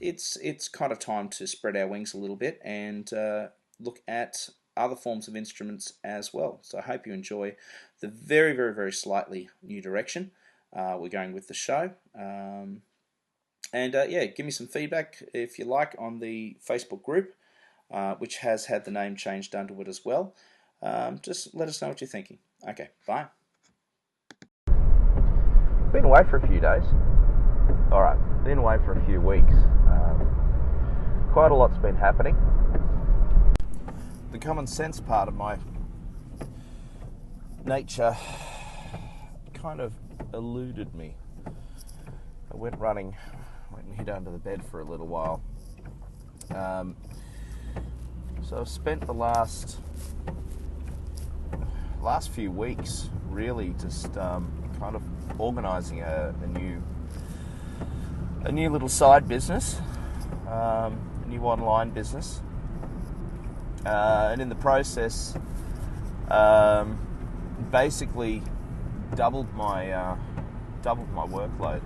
it's kind of time to spread our wings a little bit and look at other forms of instruments as well. So I hope you enjoy the very, very, very slightly new direction we're going with the show. Yeah, give me some feedback if you like on the Facebook group, which has had the name changed under it as well. Just let us know what you're thinking. Okay, bye. Been away for a few days. Alright, been away for a few weeks. Quite a lot's been happening. The common sense part of my nature kind of eluded me. I went running, went and hid under the bed for a little while. So I've spent the last few weeks really just kind of organising a new little side business, a new online business, and in the process, basically doubled my workload.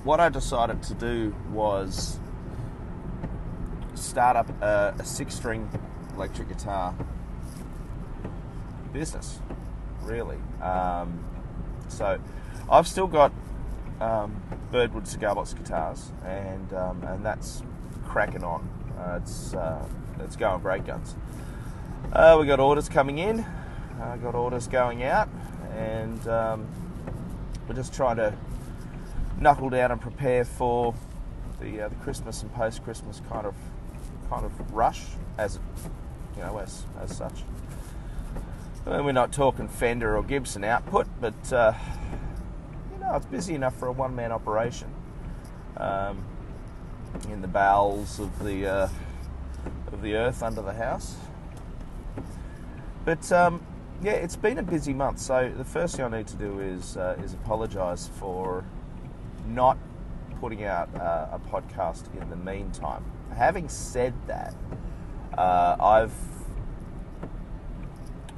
What I decided to do was start up a 6-string electric guitar business, really. So I've still got Birdwood Cigar Box guitars, and that's cracking on. It's going great guns. We got orders coming in, got orders going out, and we're just trying to knuckle down and prepare for the Christmas and post-Christmas kind of rush, as such. We're not talking Fender or Gibson output, but it's busy enough for a one-man operation in the bowels of the earth under the house. But it's been a busy month. So the first thing I need to do is apologise for not putting out a podcast in the meantime. Having said that, I've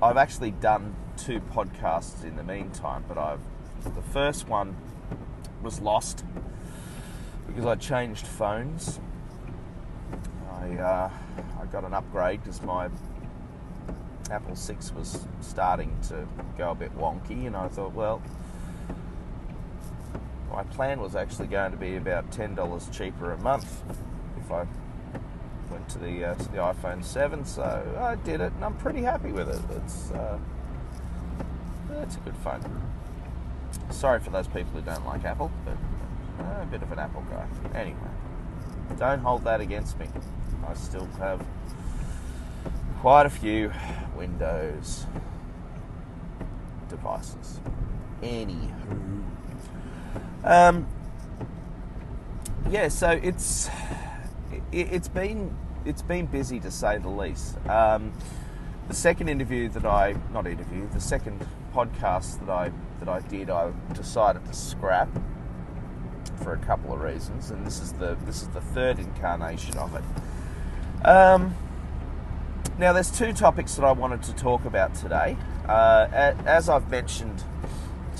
actually done 2 podcasts in the meantime, but the first one was lost because I changed phones. I got an upgrade because my Apple 6 was starting to go a bit wonky, and I thought, well, my plan was actually going to be about $10 cheaper a month if I went to the iPhone 7, so I did it, and I'm pretty happy with it. It's a good phone. Sorry for those people who don't like Apple, but I'm a bit of an Apple guy. Anyway, don't hold that against me. I still have quite a few Windows devices. Anywho, so it's been busy, to say the least. The second podcast that I did, I decided to scrap for a couple of reasons, and this is the third incarnation of it. Now, there's 2 topics that I wanted to talk about today. As I've mentioned,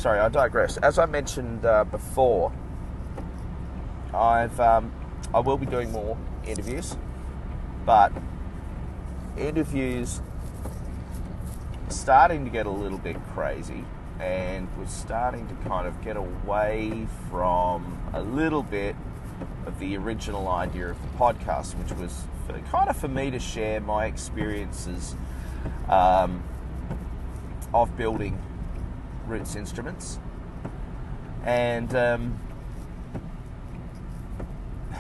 I digress. As I mentioned before, I will be doing more interviews, but interviews starting to get a little bit crazy, and we're starting to kind of get away from a little bit of the original idea of the podcast, which was for me to share my experiences of building Roots instruments, and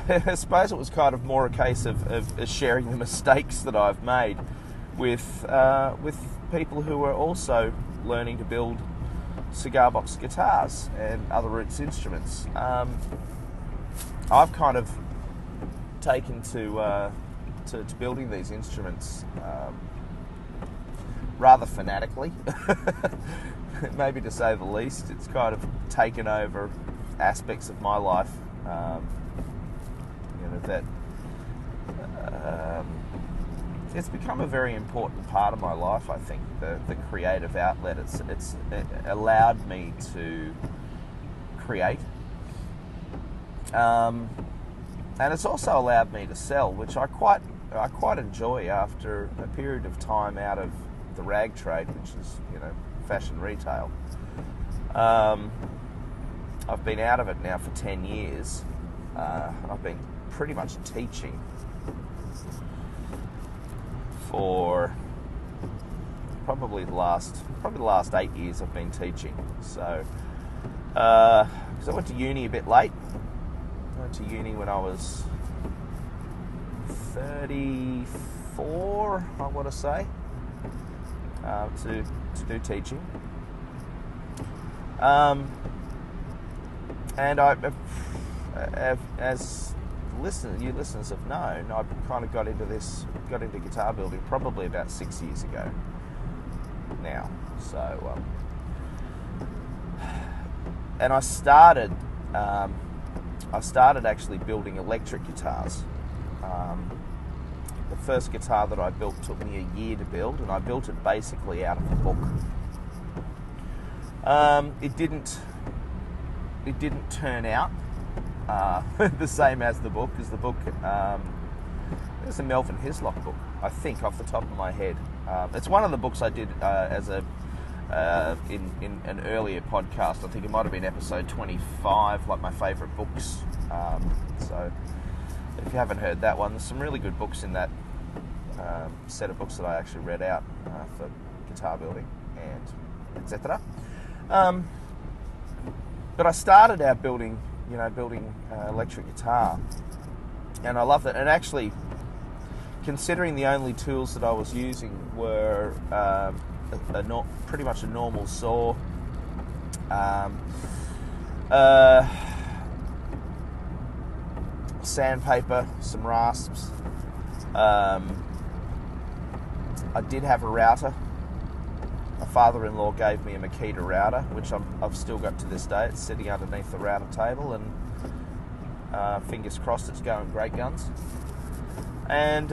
I suppose it was kind of more a case of sharing the mistakes that I've made with people who are also learning to build cigar box guitars and other Roots instruments. I've kind of taken to building these instruments rather fanatically, maybe to say the least. It's kind of taken over aspects of my life that it's become a very important part of my life. I think the creative outlet, it allowed me to create And it's also allowed me to sell, which I quite enjoy after a period of time out of the rag trade, which is, fashion retail. I've been out of it now for 10 years. I've been pretty much teaching for probably the last 8 years. I've been teaching. So, because I went to uni a bit late. I went to uni when I was 34, I want to say, to do teaching. And as you listeners have known, I kind of got into guitar building probably about 6 years ago now. So, and I started actually building electric guitars. The first guitar that I built took me a year to build, and I built it basically out of a book. It didn't turn out the same as the book, because the book it's a Melvin Hislop book, I think, off the top of my head. It's one of the books I did as a in an earlier podcast. I think it might have been episode 25, like my favourite books. So if you haven't heard that one, there's some really good books in that set of books that I actually read out for guitar building and etc. But I started out building electric guitar, and I loved it. And actually, considering the only tools that I was using were pretty much a normal saw, sandpaper, some rasps. I did have a router. My father-in-law gave me a Makita router, which I've still got to this day. It's sitting underneath the router table, and fingers crossed it's going great guns. And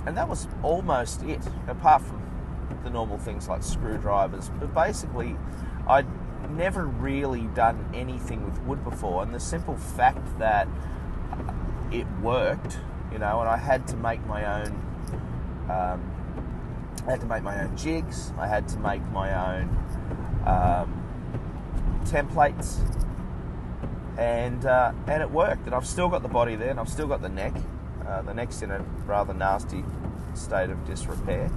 that was almost it, apart from the normal things like screwdrivers. But basically, I'd never really done anything with wood before, and the simple fact that it worked, and I had to make my own. I had to make my own jigs. I had to make my own templates, and it worked. And I've still got the body there, and I've still got the neck. The neck's in a rather nasty state of disrepair.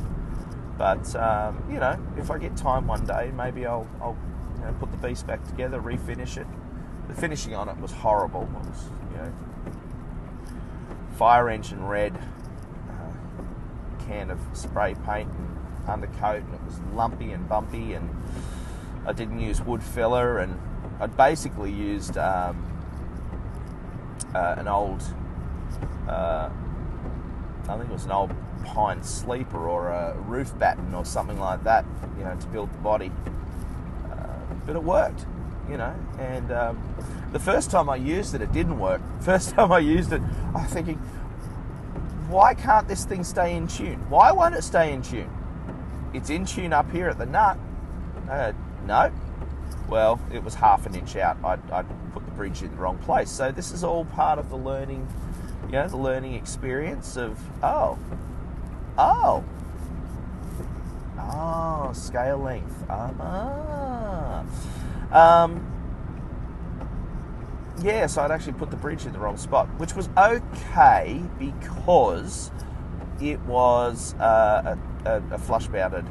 But if I get time one day, maybe I'll put the beast back together, refinish it. The finishing on it was horrible. It was fire engine red. Can of spray paint and undercoat, and it was lumpy and bumpy, and I didn't use wood filler, and I'd basically used an old I think it was an old pine sleeper or a roof batten or something like that, to build the body, but it worked, and the first time I used it didn't work. First time I used it, I was thinking, why can't this thing stay in tune? Why won't it stay in tune? It's in tune up here at the nut. No. Well, it was half an inch out. I'd put the bridge in the wrong place. So this is all part of the learning, the learning experience of, scale length. So I'd actually put the bridge in the wrong spot, which was okay because it was a flush-mounted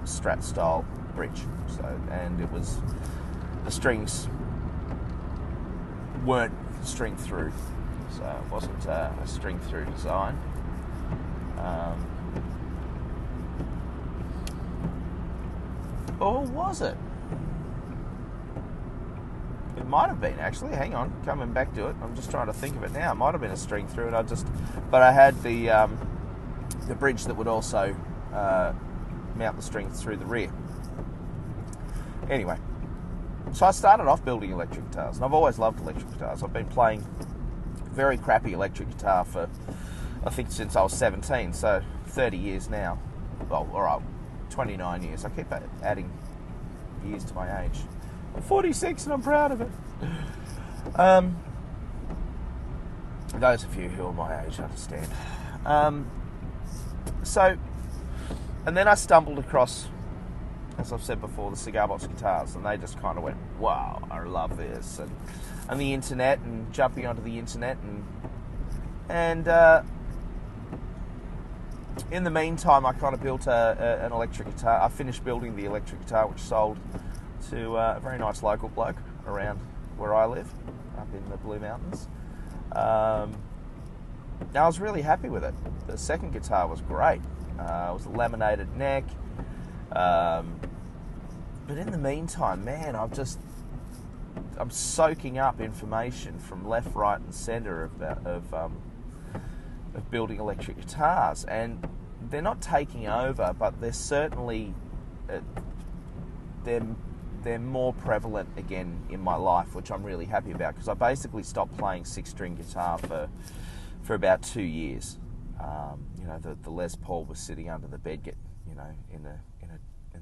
Strat style bridge. So, and it was, the strings weren't string through, so it wasn't a string through design. Or was it? It might have been, actually. Hang on, coming back to it. I'm just trying to think of it now. It might have been a string through it. But I had the bridge that would also mount the strings through the rear. Anyway, so I started off building electric guitars, and I've always loved electric guitars. I've been playing very crappy electric guitar for, I think, since I was 17, so 30 years now. Well, all right, 29 years. I keep adding years to my age. I'm 46 and I'm proud of it. Those of you who are my age understand. And then I stumbled across, as I've said before, the Cigar Box guitars, and they just kind of went, wow, I love this. And the internet, and jumping onto the internet, and in the meantime, I kind of built an electric guitar. I finished building the electric guitar, which sold to a very nice local bloke around where I live, up in the Blue Mountains. I was really happy with it. The second guitar was great. It was a laminated neck. But in the meantime, man, I'm soaking up information from left, right, and centre of building electric guitars, and they're not taking over, but they're certainly they're more prevalent again in my life, which I'm really happy about, because I basically stopped playing 6-string guitar for about 2 years. The Les Paul was sitting under the bed, in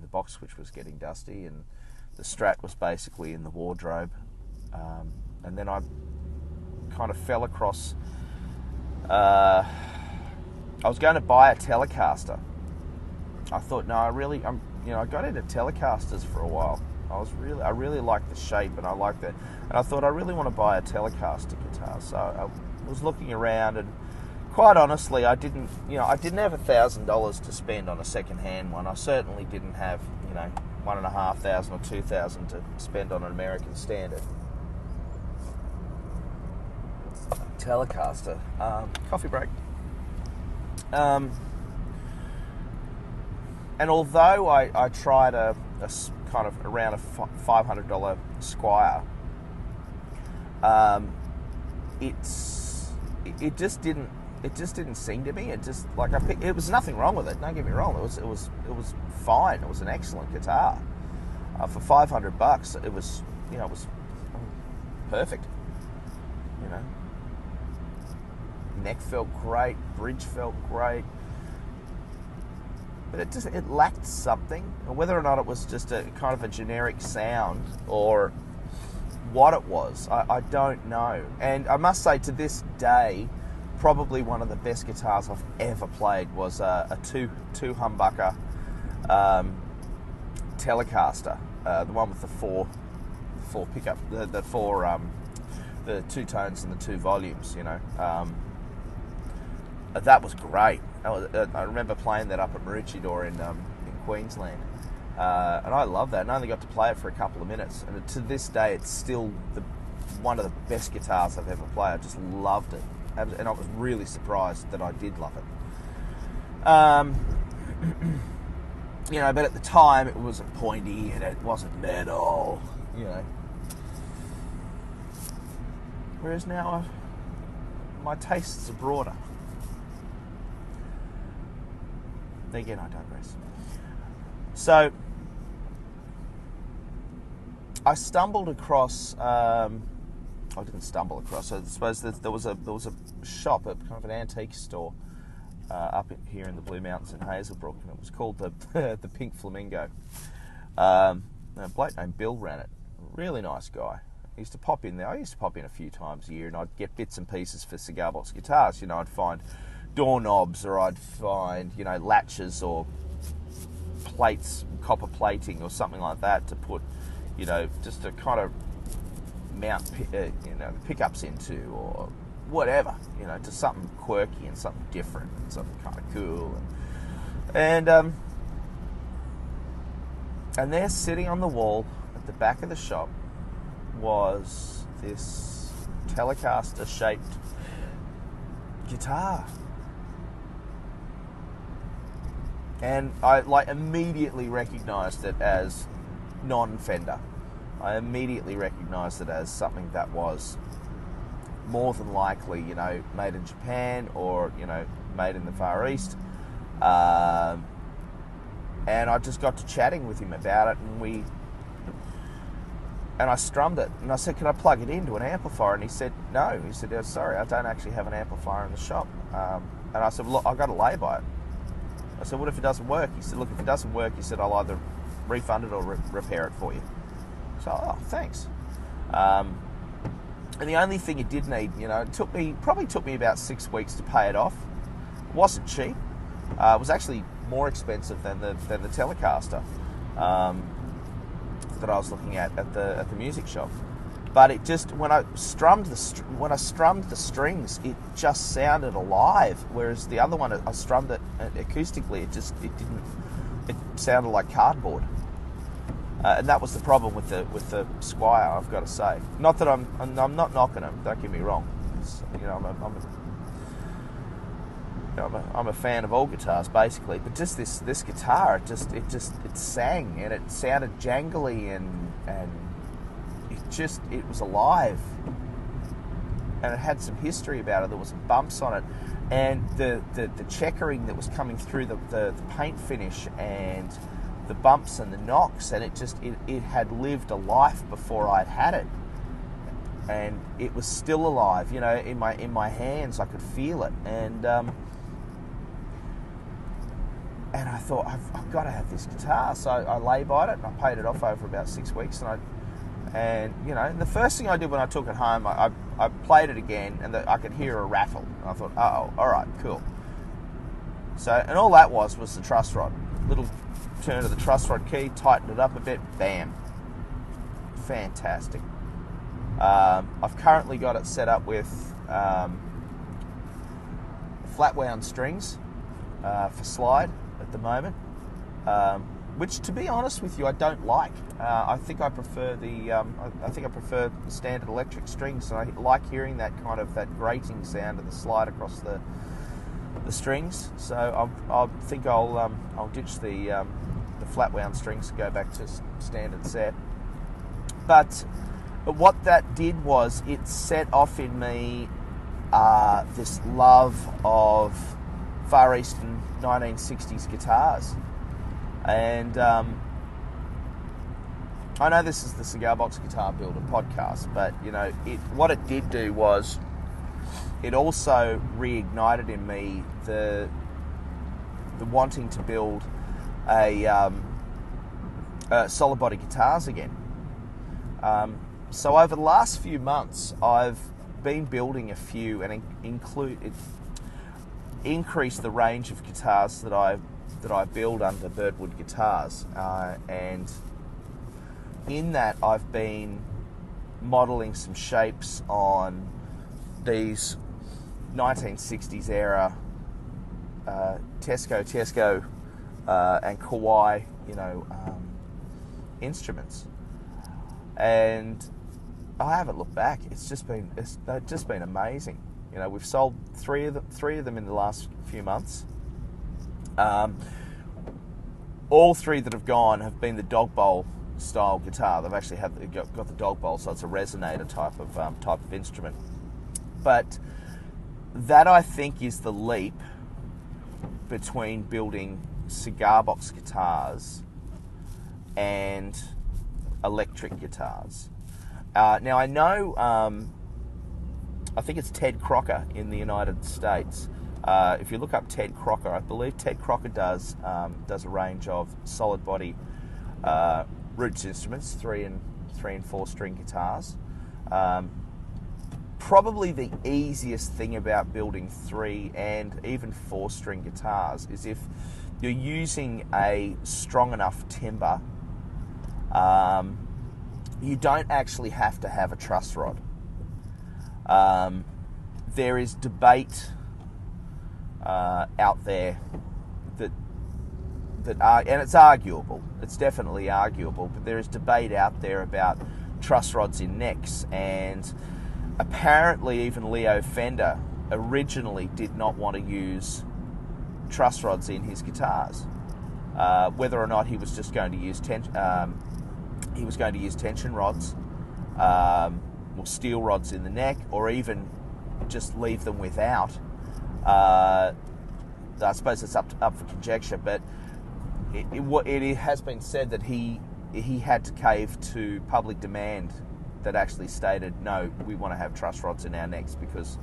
the box, which was getting dusty, and the Strat was basically in the wardrobe. And then I kind of fell across. I was going to buy a Telecaster. I thought, no, I got into Telecasters for a while. I really liked the shape, and I liked that, and I thought I really want to buy a Telecaster guitar. So I was looking around, and quite honestly, I didn't have $1,000 to spend on a second-hand one. I certainly didn't have $1,500 or $2,000 to spend on an American Standard Telecaster. Coffee break. And although I tried a kind of around a $500 Squier, it just didn't sing to me. It just it was nothing wrong with it. Don't get me wrong. It was fine. It was an excellent guitar. For $500, it was perfect. Neck felt great, bridge felt great, but it lacked something. Whether or not it was just a kind of a generic sound or what it was, I don't know. And I must say, to this day, probably one of the best guitars I've ever played was a two humbucker Telecaster, the one with the four pickup, the two tones and the two volumes. That was great. I remember playing that up at Maroochydore in Queensland, and I love that. And I only got to play it for a couple of minutes, and to this day, it's still one of the best guitars I've ever played. I just loved it, and I was really surprised that I did love it. But at the time, it wasn't pointy and it wasn't metal, Whereas now, my tastes are broader. Again, I digress. So, I stumbled across. I didn't stumble across. I suppose there was a shop, a kind of an antique store, up here in the Blue Mountains in Hazelbrook, and it was called the Pink Flamingo. A bloke named Bill ran it. Really nice guy. I used to pop in there. I used to pop in a few times a year, and I'd get bits and pieces for Cigar Box guitars. I'd find doorknobs, or I'd find latches or plates, copper plating or something like that to put just to kind of mount the pickups into, or whatever, to something quirky and something different and something kind of cool. And there, sitting on the wall at the back of the shop, was this Telecaster shaped guitar. And I immediately recognised it as non-Fender. I immediately recognised it as something that was more than likely, made in Japan or, made in the Far East. And I just got to chatting with him about it, and I strummed it, and I said, can I plug it into an amplifier? And he said, no. He said, sorry, I don't actually have an amplifier in the shop. And I said, well, look, I've got to lay by it. I said, what if it doesn't work? He said, look, if it doesn't work, he said, I'll either refund it or repair it for you. So, oh, thanks. And the only thing it did need, it probably took me about 6 weeks to pay it off. It wasn't cheap. It was actually more expensive than the Telecaster that I was looking at the music shop. But it just, when I strummed the strings, it just sounded alive. Whereas the other one, I strummed it acoustically. It sounded like cardboard. And that was the problem with the Squier, I've got to say. Not that I'm not knocking them. Don't get me wrong. I'm a fan of all guitars basically, but just this guitar, it sang and it sounded jangly and it was alive, and it had some history about it. There was some bumps on it, and the checkering that was coming through the paint finish and the bumps and the knocks, and it had lived a life before I'd had it, and it was still alive. In my hands, I could feel it, and I thought, I've got to have this guitar. So I lay-byed it and I paid it off over about 6 weeks. And the first thing I did when I took it home, I played it again and I could hear a rattle. And I thought, oh, all right, cool. So, and all that was the truss rod. Little turn of the truss rod key, tightened it up a bit, bam. Fantastic. I've currently got it set up with flat wound strings for slide at the moment, which, to be honest with you, I don't like. I think I prefer the standard electric strings, and I like hearing that grating sound of the slide across the strings. So I think I'll ditch the flat wound strings and go back to standard set. But what that did was it set off in me this love of Far Eastern 1960s guitars. And I know this is the Cigar Box Guitar Builder podcast, but what it did do was it also reignited in me the wanting to build a solid body guitars again. So over the last few months, I've been building a few and increase the range of guitars that I build under Birdwood Guitars, and in that I've been modelling some shapes on these 1960s era Teisco and Kawai instruments, and I haven't looked back. It's just been amazing. We've sold three of them in the last few months. All three that have gone have been the dog bowl style guitar. They've actually got the dog bowl, so it's a resonator type of instrument. But that, I think, is the leap between building cigar box guitars and electric guitars. Now I know, I think it's Ted Crocker in the United States. If you look up Ted Crocker, I believe Ted Crocker does a range of solid body roots instruments, 3 and 4 string guitars. Probably the easiest thing about building 3 and even 4 string guitars is if you're using a strong enough timbre, you don't actually have to have a truss rod. There is debate out there and it's arguable. It's definitely arguable, but there is debate out there about truss rods in necks, and apparently even Leo Fender originally did not want to use truss rods in his guitars. Whether or not he was just going to use tension rods, or steel rods in the neck, or even just leave them without. I suppose it's up for conjecture, but it has been said that he had to cave to public demand that actually stated, no, we want to have truss rods in our necks, because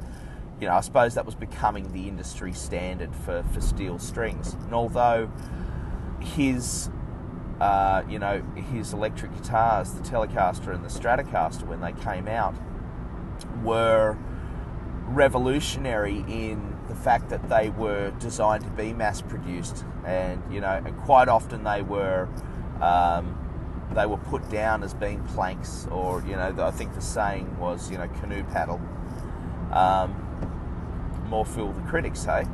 I suppose that was becoming the industry standard for steel strings. And although his you know, his electric guitars, the Telecaster and the Stratocaster, when they came out, were revolutionary in the fact that they were designed to be mass produced, and you know, and quite often they were put down as being planks, or you know, I think the saying was, you know, canoe paddle. More fool the critics, hey.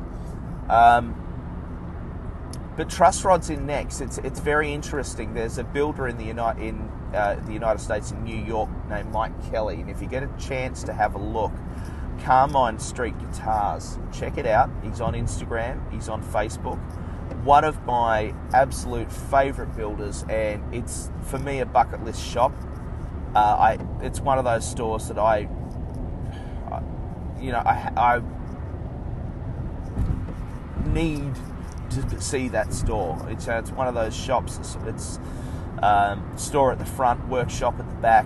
But truss rods in necks, it's very interesting. There's a builder in the United States, in New York, named Mike Kelly, and if you get a chance to have a look, Carmine Street Guitars, check it out. He's on Instagram, he's on Facebook. One of my absolute favourite builders, and it's for me a bucket list shop. It's one of those stores that I need to see that store. It's one of those shops. It's store at the front, workshop at the back,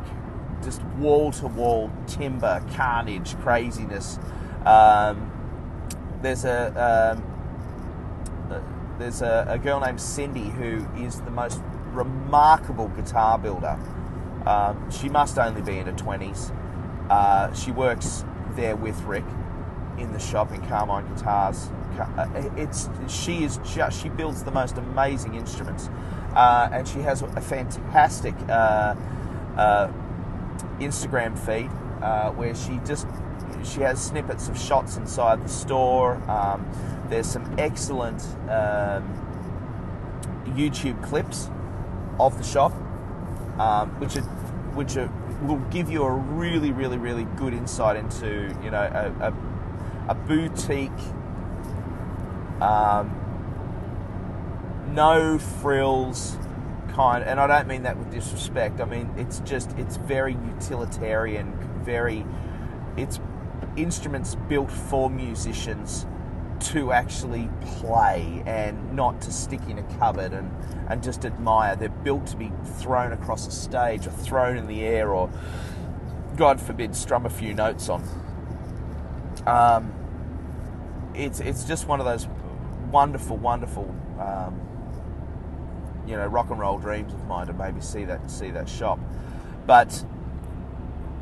just wall to wall timber, carnage, craziness. There's a girl named Cindy who is the most remarkable guitar builder. She must only be in her 20s. She works there with Rick in the shop in Carmine Guitars. She builds the most amazing instruments, and she has a fantastic Instagram feed where she has snippets of shots inside the store. There's some excellent YouTube clips of the shop, which will give you a really, really, really good insight into, you know, a boutique, no frills kind, and I don't mean that with disrespect. I mean, it's very utilitarian, it's instruments built for musicians to actually play and not to stick in a cupboard and just admire. They're built to be thrown across a stage or thrown in the air, or, God forbid, strum a few notes on. It's just one of those wonderful, wonderful, you know, rock and roll dreams of mine to maybe see that shop. But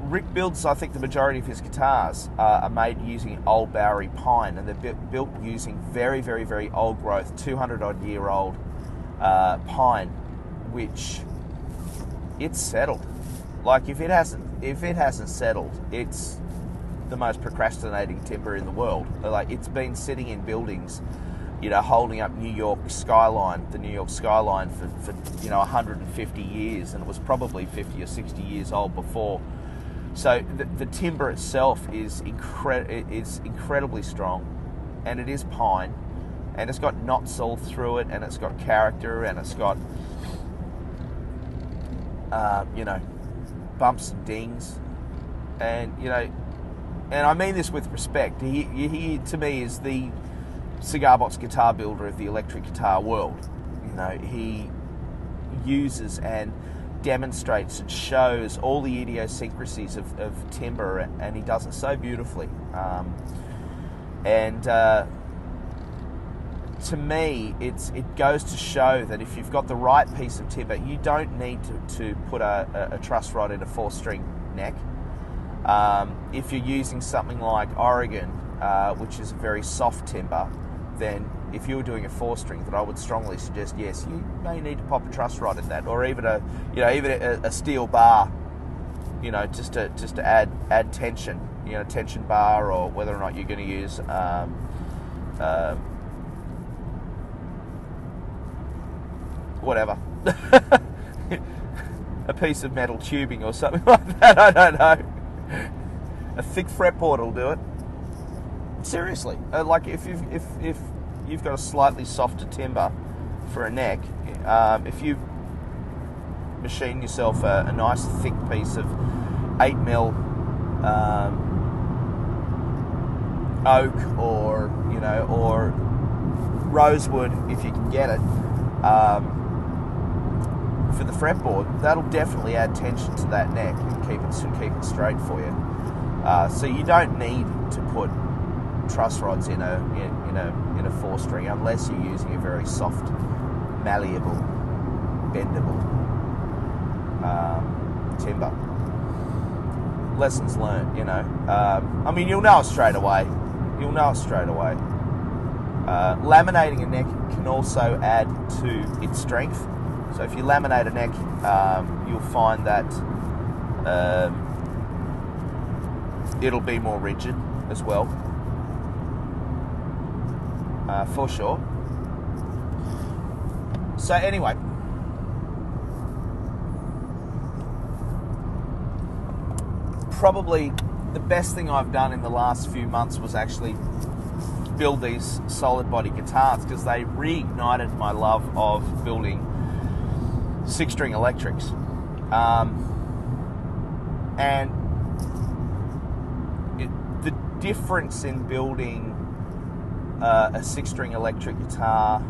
Rick builds, I think, the majority of his guitars are made using old Bowery pine, and they're built using very, very, very old growth, 200-odd-year-old pine, which it's settled. Like, if it hasn't settled, it's the most procrastinating timber in the world. Like, it's been sitting in buildings, you know, holding up the New York skyline for 150 years, and it was probably 50 or 60 years old before. So the timber itself is incredibly strong, and it is pine, and it's got knots all through it, and it's got character, and it's got bumps and dings, and and I mean this with respect. He to me is the cigar box guitar builder of the electric guitar world. You know, he uses and demonstrates and shows all the idiosyncrasies of timber, and he does it so beautifully. To me, it goes to show that if you've got the right piece of timber, you don't need to put a truss rod in a 4-string neck. If you're using something like Oregon, which is a very soft timber, then if you were doing a 4-string, then I would strongly suggest, yes, you may need to pop a truss rod in that, or even a steel bar, just to add tension, tension bar, or whether or not you're going to use whatever, a piece of metal tubing or something like that. I don't know. A thick fretboard will do it. Seriously, like if you've got a slightly softer timber for a neck, if you machine yourself a nice thick piece of 8mm oak, or rosewood, if you can get it, for the fretboard, that'll definitely add tension to that neck and keep it straight for you. So you don't need to put truss rods in a 4-string unless you're using a very soft, malleable bendable timber. Lessons learned, you know. I mean, you'll know it straight away. Laminating a neck can also add to its strength. So if you laminate a neck, you'll find that it'll be more rigid as well, for sure. So anyway, probably the best thing I've done in the last few months was actually build these solid body guitars, because they reignited my love of building 6-string electrics. And the difference in building a 6-string electric guitar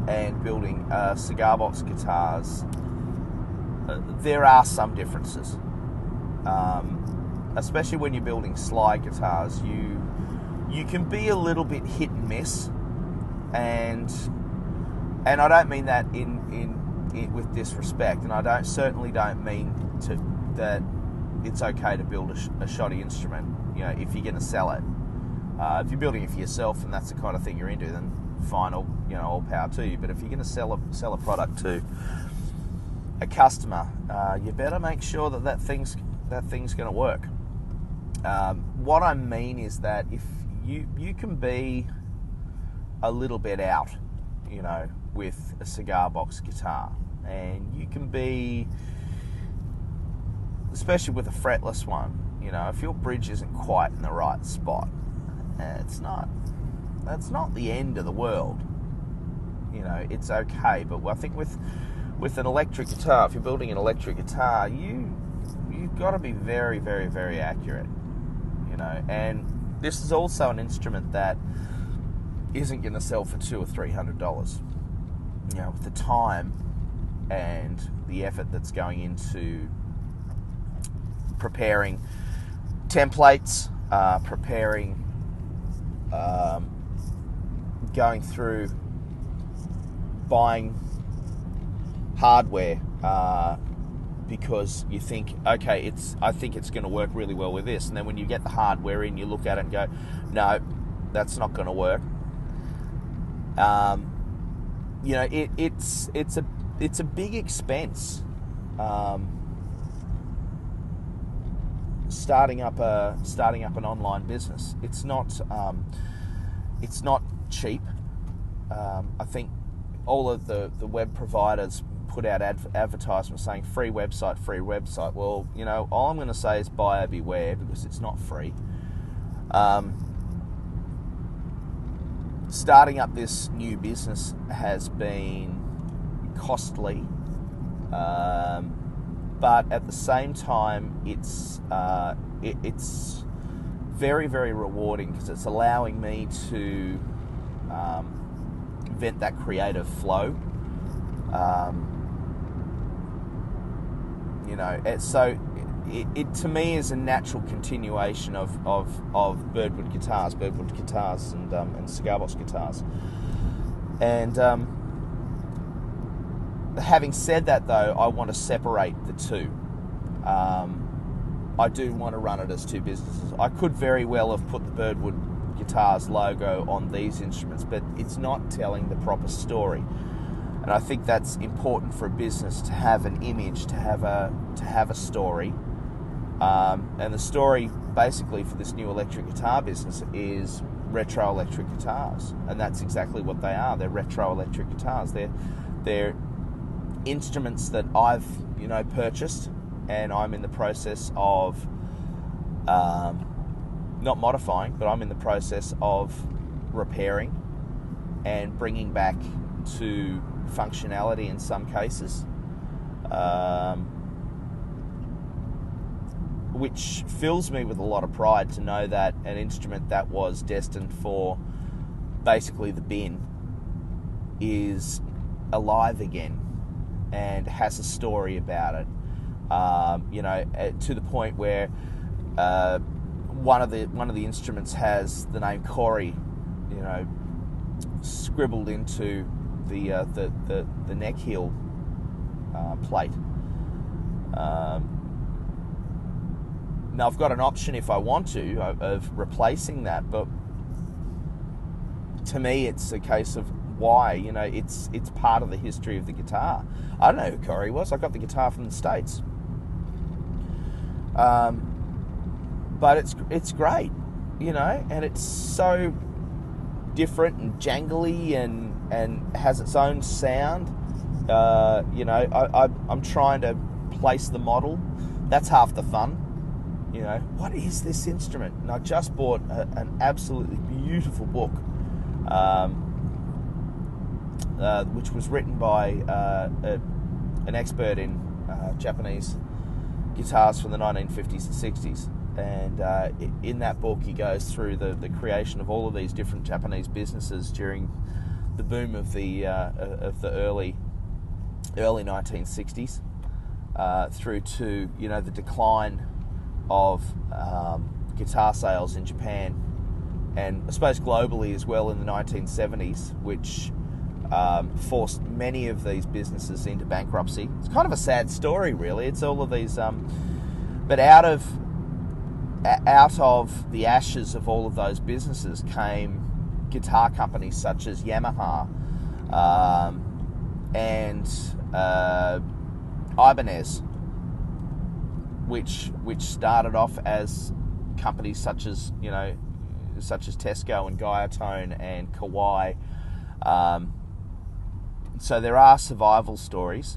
and building cigar box guitars, there are some differences. Especially when you're building slide guitars, you can be a little bit hit and miss, and I don't mean that in with disrespect, and I certainly don't mean that it's okay to build a shoddy instrument. You know, if you're going to sell it, if you're building it for yourself and that's the kind of thing you're into, then fine, all power to you. But if you're going to sell a product to a customer, you better make sure that thing's going to work. What I mean is that if you can be a little bit out, you know, with a cigar box guitar, and you can be, especially with a fretless one, you know, if your bridge isn't quite in the right spot, that's not the end of the world. You know, it's okay. But I think with an electric guitar, if you're building an electric guitar, you've got to be very, very, very accurate, you know. And this is also an instrument that isn't going to sell for $200 or $300. You know, with the time and the effort that's going into preparing templates, going through buying hardware, because you think, okay, I think it's going to work really well with this, and then when you get the hardware in, you look at it and go, no, that's not going to work. You know, it's a big expense. Starting up an online business, it's not cheap. I think all of the web providers put out advertisements saying free website. Well, you know, all I'm going to say is buyer beware, because it's not free. Starting up this new business has been costly, but at the same time, it's very, very rewarding, because it's allowing me to vent that creative flow. You know, so it to me is a natural continuation of Birdwood guitars and cigar box guitars. And having said that, though, I want to separate the two. I do want to run it as two businesses. I could very well have put the Birdwood Guitars logo on these instruments, but it's not telling the proper story. And I think that's important for a business, to have an image, to have a story. And the story, basically, for this new electric guitar business is retro electric guitars, and that's exactly what they are. They're retro electric guitars. They're instruments that I've purchased, and I'm in the process of not modifying, but I'm in the process of repairing and bringing back to functionality in some cases, which fills me with a lot of pride to know that an instrument that was destined for basically the bin is alive again and has a story about it. To the point where one of the instruments has the name Corey, scribbled into the neck heel plate. Now I've got an option if I want to of replacing that, but to me it's a case of why. It's part of the history of the guitar. I don't know who Corey was. I got the guitar from the States, but it's great, and it's so different and jangly and has its own sound. I'm trying to place the model. That's half the fun. What is this instrument? And I just bought an absolutely beautiful book, which was written by an expert in Japanese guitars from the 1950s and 60s. And in that book, he goes through the creation of all of these different Japanese businesses during the boom of the early 1960s, through to the decline of guitar sales in Japan, and I suppose globally as well in the 1970s, which forced many of these businesses into bankruptcy. It's kind of a sad story, really. It's all of these, but out of the ashes of all of those businesses came guitar companies such as Yamaha and Ibanez, which started off as companies such as Tesco and Guiatone and Kawai. So there are survival stories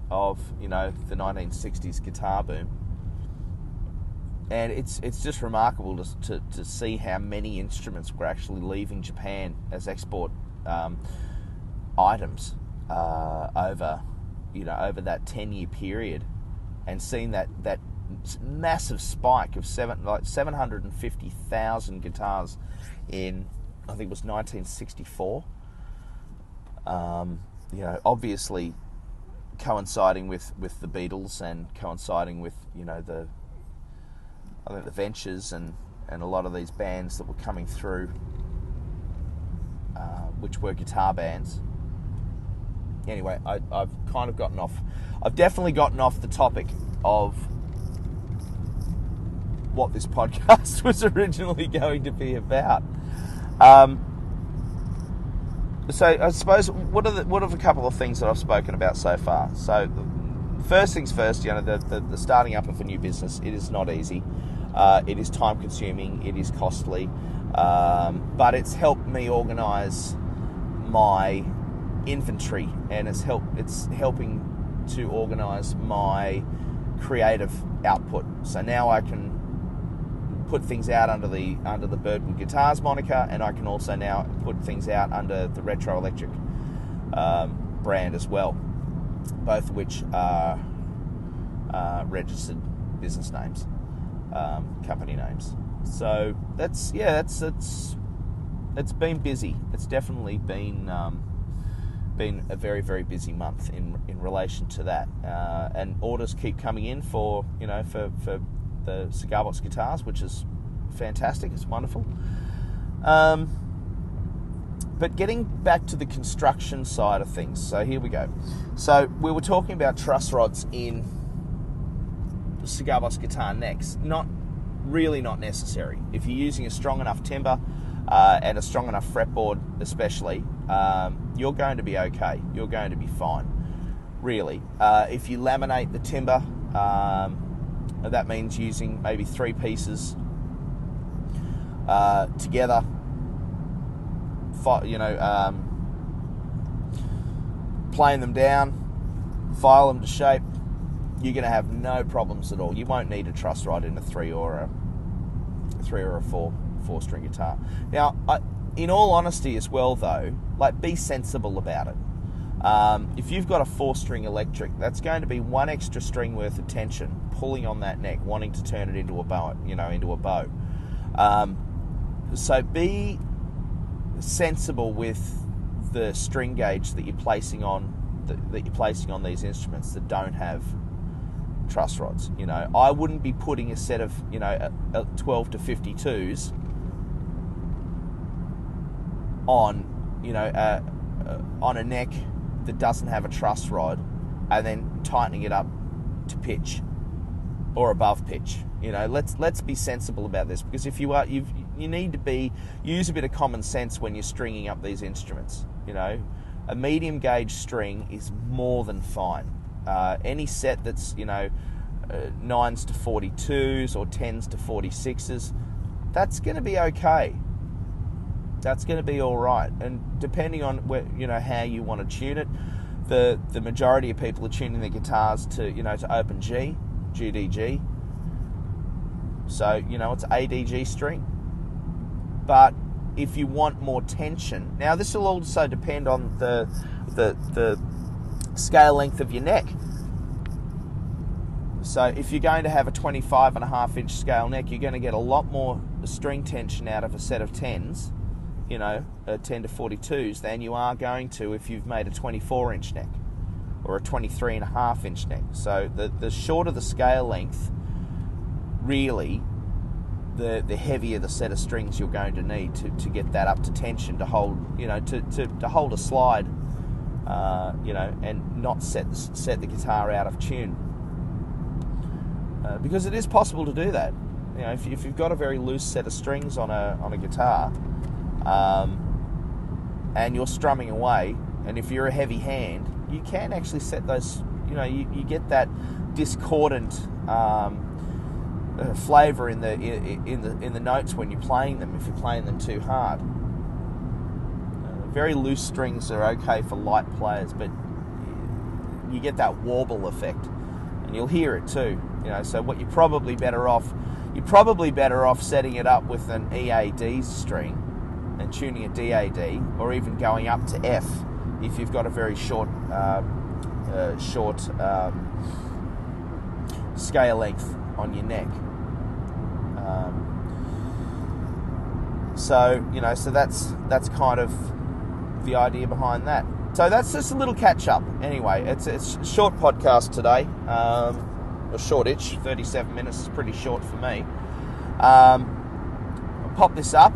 of the 1960s guitar boom, and it's just remarkable to see how many instruments were actually leaving Japan as export items over that 10-year period, and seeing that massive spike of 750,000 guitars in, I think it was 1964. Obviously coinciding with the Beatles, and coinciding with the Ventures and a lot of these bands that were coming through, which were guitar bands. Anyway, I've definitely gotten off the topic of what this podcast was originally going to be about. So I suppose what are the couple of things that I've spoken about so far? So first things first, the starting up of a new business, it is not easy. It is time consuming, it is costly, but it's helped me organise my inventory, and it's helping to organise my creative output. So now I can put things out under the Birdwood Guitars moniker, and I can also now put things out under the Retro Electric brand as well, both of which are registered business names, company names. So it's been busy. It's definitely been a very, very busy month in relation to that, and orders keep coming in for the Cigar Box guitars, which is fantastic. It's wonderful. But getting back to the construction side of things, so here we go. So we were talking about truss rods in Cigar Box guitar necks. Not necessary. If you're using a strong enough timber and a strong enough fretboard especially, you're going to be okay. You're going to be fine, really. If you laminate the timber, that means using maybe 3 pieces together, playing them down, file them to shape. You're going to have no problems at all. You won't need a truss rod in a 3 or a 4-string guitar. Now, in all honesty as well, though, be sensible about it. If you've got a 4-string electric, that's going to be one extra string worth of tension pulling on that neck, wanting to turn it into a bow. So be sensible with the string gauge that you're placing on these instruments that don't have truss rods. I wouldn't be putting a set of 12 to 52s on on a neck that doesn't have a truss rod, and then tightening it up to pitch or above pitch. Let's be sensible about this, because if you need to use a bit of common sense when you're stringing up these instruments. A medium gauge string is more than fine. Any set that's 9s to 42s or 10s to 46s, that's going to be okay. That's going to be all right. And depending on how you want to tune it, the majority of people are tuning their guitars to open G, GDG. So it's ADG string. But if you want more tension, now this will also depend on the scale length of your neck. So if you're going to have a 25.5 inch scale neck, you're going to get a lot more string tension out of a set of 10s, 10 to 42s, than you are going to if you've made a 24 inch neck or a 23.5 inch neck. So the shorter the scale length, really, the heavier the set of strings you're going to need to get that up to tension, to hold, to hold a slide, and not set the guitar out of tune. Because it is possible to do that. If you've got a very loose set of strings on a guitar, and you're strumming away, and if you're a heavy hand, you can actually set those. You get that discordant flavour in the notes when you're playing them, if you're playing them too hard. Very loose strings are okay for light players, but you get that warble effect, and you'll hear it too. So what you're probably better off setting it up with an EAD string and tuning a DAD, or even going up to F if you've got a very short scale length on your neck. So that's kind of the idea behind that. So that's just a little catch up. Anyway, it's a short podcast today. A short-ish, 37 minutes is pretty short for me. I'll pop this up,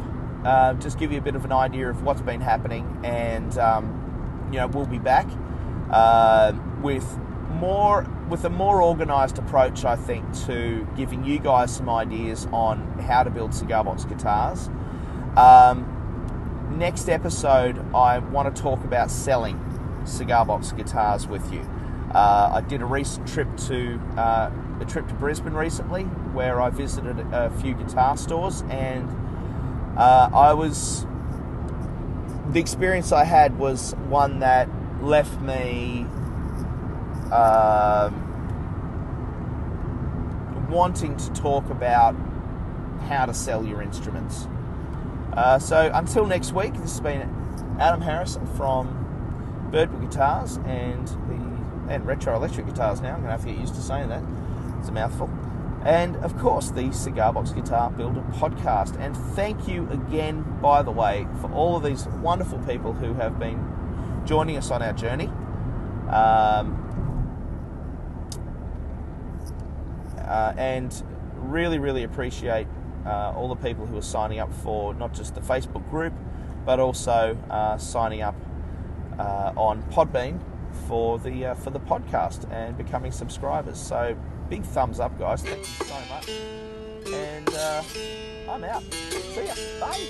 just give you a bit of an idea of what's been happening, and we'll be back with a more organised approach, I think, to giving you guys some ideas on how to build cigar box guitars. Next episode, I want to talk about selling cigar box guitars with you. I did a recent trip to Brisbane recently, where I visited a few guitar stores, and the experience I had was one that left me wanting to talk about how to sell your instruments. So until next week, this has been Adam Harrison from Birdwood Guitars and Retro Electric Guitars now. I'm going to have to get used to saying that. It's a mouthful. And, of course, the Cigar Box Guitar Builder podcast. And thank you again, by the way, for all of these wonderful people who have been joining us on our journey. And really, really appreciate all the people who are signing up for not just the Facebook group, but also signing up on Podbean for the podcast and becoming subscribers. So big thumbs up, guys. Thank you so much. And I'm out. See ya. Bye.